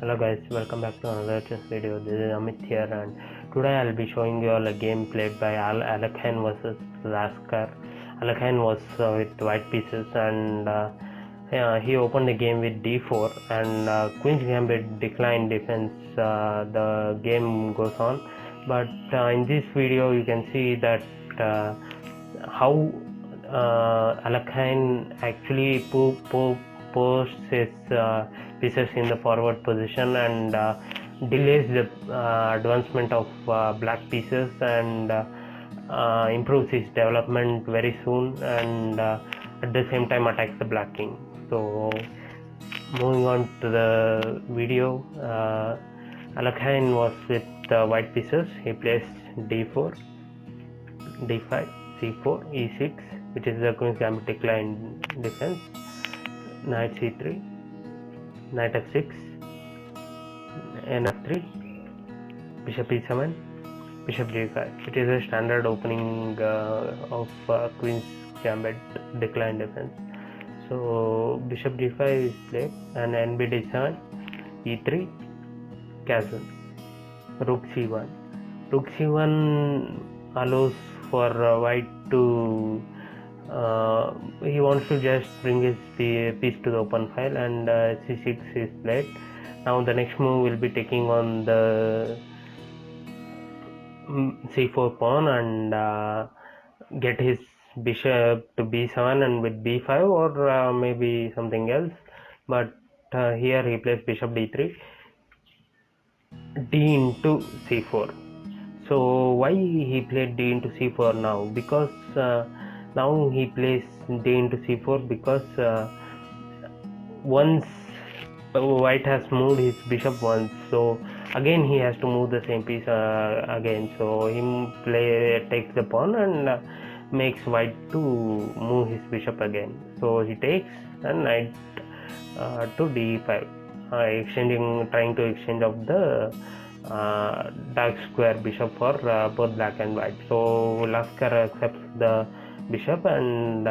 Hello guys, welcome back to another chess video. This is Amit here, and today I'll be showing you all a game played by Alekhan versus Lasker. Alekhan was with white pieces, and he opened the game with d4, and Queen's Gambit declined defense. The game goes on, but in this video you can see that how Alekhan actually posts his pieces in the forward position and delays the advancement of black pieces and improves his development very soon, and at the same time attacks the black king. So moving on to the video, Alekhan was with white pieces. He plays d4, d5, c4, e6, which is the Queen's Gambit decline defense, knight c3, knight f6, nf3, bishop e7, bishop g5. It is a standard opening of Queen's Gambit decline defense. So bishop g5 is played, and nb d7, e3, castle, rook c1. Rook c1 allows for white to he wants to just bring his piece to the open file, and c6 is played. Now the next move will be taking on the c4 pawn and get his bishop to b7 and with b5, or maybe something else, but here he plays bishop d3, d into c4. So why he played d into c4 now? Because now he plays d into c4 because once white has moved his bishop once, so again he has to move the same piece again. So he takes the pawn and makes white to move his bishop again. So he takes and knight to d5, trying to exchange of the dark square bishop for both black and white. So Lasker accepts the bishop, and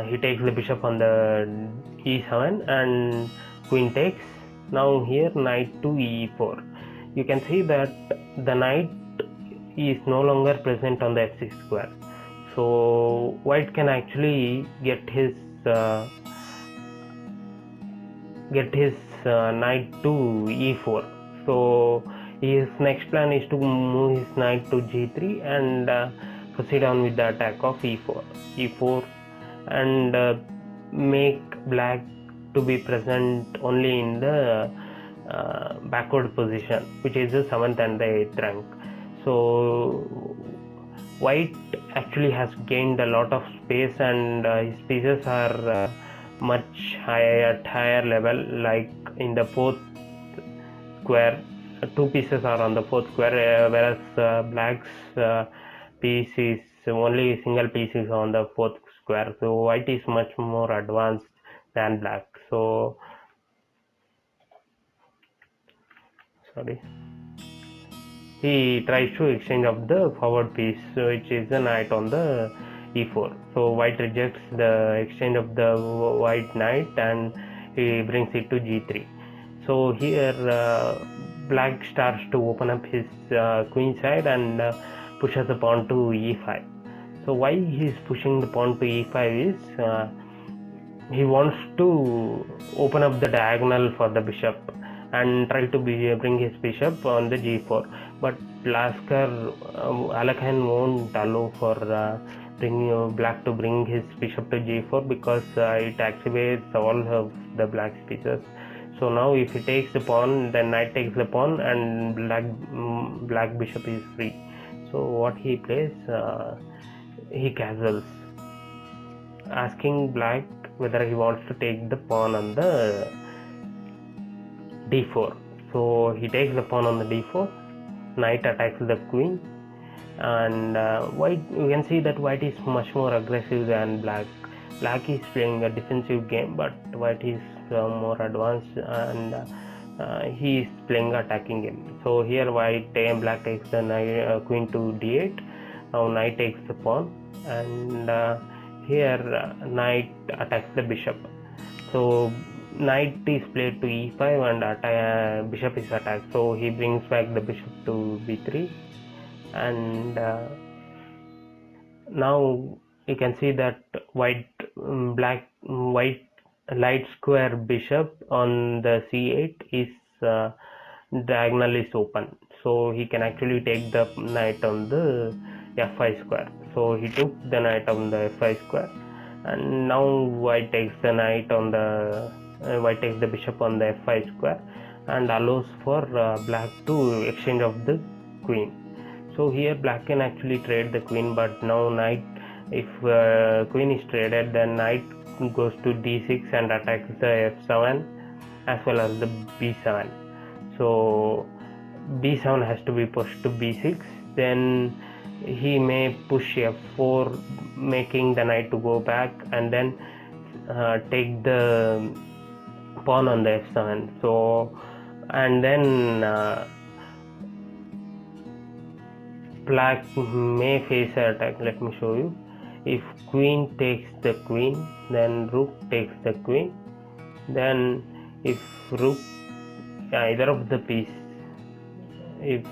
he takes the bishop on the e7, and queen takes. Now here knight to e4. You can see that the knight is no longer present on the f6 square, so white can actually get his knight to e4. So his next plan is to move his knight to g3 and proceed on with the attack of e4, and make black to be present only in the backward position, which is the 7th and the 8th rank. So white actually has gained a lot of space, and his pieces are much higher level, like in the 4th square. Two pieces are on the 4th square, whereas black's piece is only single piece is on the 4th square. So white is much more advanced than black. So he tries to exchange of the forward piece, which is the knight on the e4. So white rejects the exchange of the white knight, and he brings it to g3. So here black starts to open up his queen side and pushes the pawn to e5. So why he is pushing the pawn to e5 is he wants to open up the diagonal for the bishop and try to bring his bishop on the g4. But Alekhan won't allow for black to bring his bishop to g4, because it activates all of the black's pieces. So now if he takes the pawn, then knight takes the pawn, and black bishop is free. So what he plays, he castles, asking black whether he wants to take the pawn on the d4. So he takes the pawn on the d4, knight attacks the queen, and white, you can see that white is much more aggressive than black. Black is playing a defensive game, but white is more advanced, and he is playing attacking game. So here black takes the queen to d8. Now knight takes the pawn, and here knight attacks the bishop. So knight is played to e5 and bishop is attacked, so he brings back the bishop to b3, and now you can see that white light square bishop on the c8 is diagonal is open, so he can actually take the knight on the f5 square. So he took the knight on the f5 square, and now white takes the knight on the white takes the bishop on the f5 square and allows for black to exchange of the queen. So here black can actually trade the queen, but now knight, if queen is traded, then knight goes to d6 and attacks the f7 as well as the b7. So b7 has to be pushed to b6, then he may push f4, making the knight to go back and then take the pawn on the f7. So and then black may face an attack. Let me show you. If queen takes the queen, then rook takes the queen, then if rook, either of the piece, if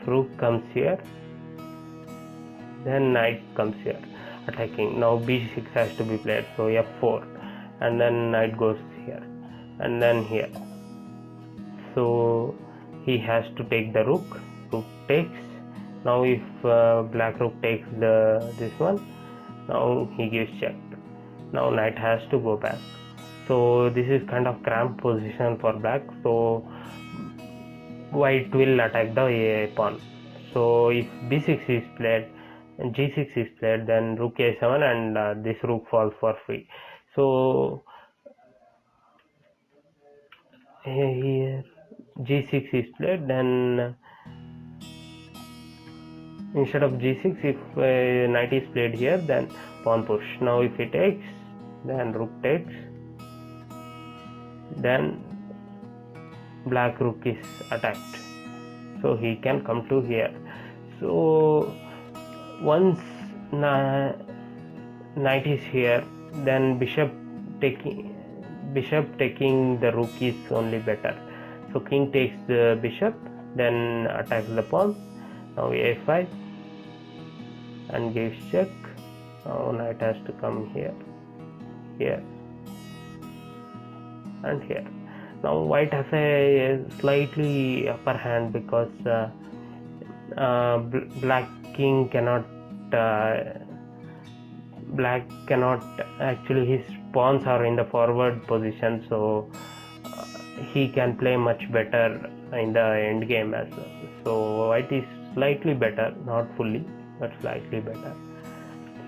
rook comes here, then knight comes here attacking. Now b6 has to be played, so f4, and then knight goes here and then here. So he has to take the rook. Rook takes. Now if black rook takes this one, now he gives check. Now knight has to go back. So this is kind of cramped position for black, so white will attack the pawn. So if b6 is played and g6 is played, then rook a7 and this rook falls for free. So here g6 is played, then instead of g6, if knight is played here, then pawn push. Now if he takes, then rook takes, then black rook is attacked, so he can come to here. So once knight is here, then bishop taking the rook is only better. So king takes the bishop, then attacks the pawn. Now a5 and gives check. Now knight has to come here, here and here. Now white has a slightly upper hand because black cannot actually, his pawns are in the forward position, so he can play much better in the end game as well. So white is slightly better, not fully, but slightly better.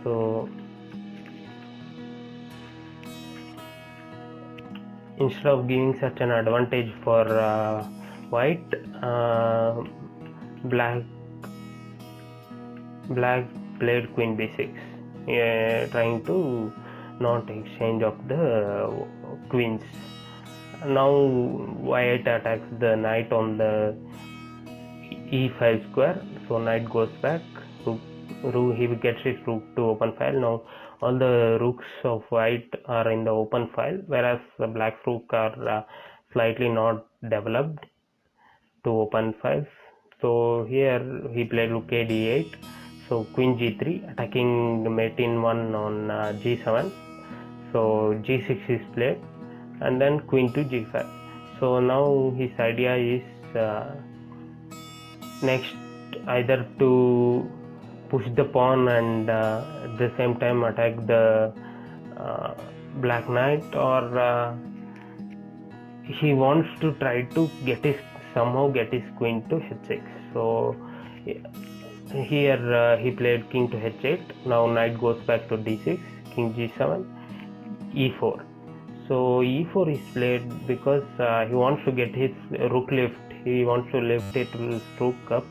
So instead of giving such an advantage for white, black played queen b6, trying to not exchange of the queens. Now white attacks the knight on the e5 square, so knight goes back. He gets his rook to open file. Now all the rooks of white are in the open file, whereas the black rook are slightly not developed to open files. So here he played rook a d8, so queen g3, attacking the mate in 1 on g7. So g6 is played, and then queen to g5. So now his idea is next either to push the pawn and at the same time attack the black knight, or he wants to try to somehow get his queen to h6. So here he played king to h8. Now knight goes back to d6, king g7, e4. So e4 is played because he wants to get his rook lift. He wants to lift it rook up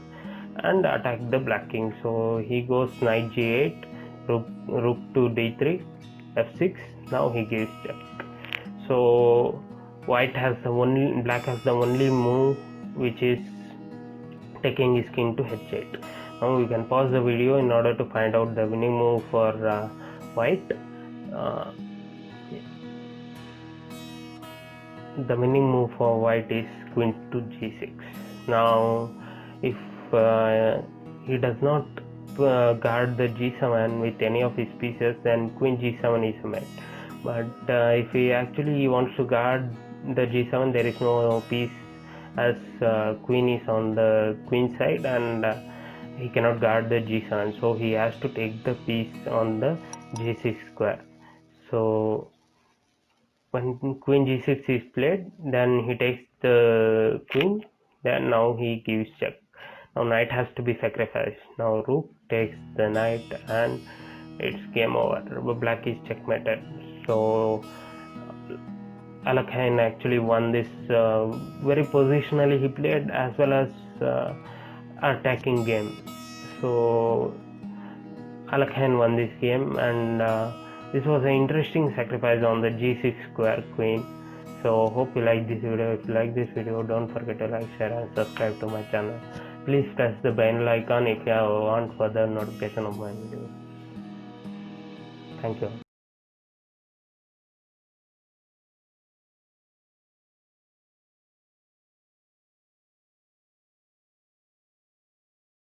and attack the black king. So he goes knight g8, rook to d3, f6. Now he gives check. So black has the only move which is taking his king to h8. Now we can pause the video in order to find out the winning move for white. the winning move for white is queen to g6. Now if he does not guard the g7 with any of his pieces, then queen g7 is a mate. But if he actually wants to guard the g7, there is no piece, as queen is on the queen side, and he cannot guard the g7, so he has to take the piece on the g6 square. So when queen g6 is played, then he takes the queen, then now he gives check. Now knight has to be sacrificed. Now rook takes the knight and it's game over. Black is checkmated. So Alakhan actually won this very positionally he played, as well as attacking game. So Alakhan won this game, and this was an interesting sacrifice on the g6 square queen. So hope you like this video. If you like this video, don't forget to like, share and subscribe to my channel. Please press the bell icon if you want further notification of my videos. Thank you.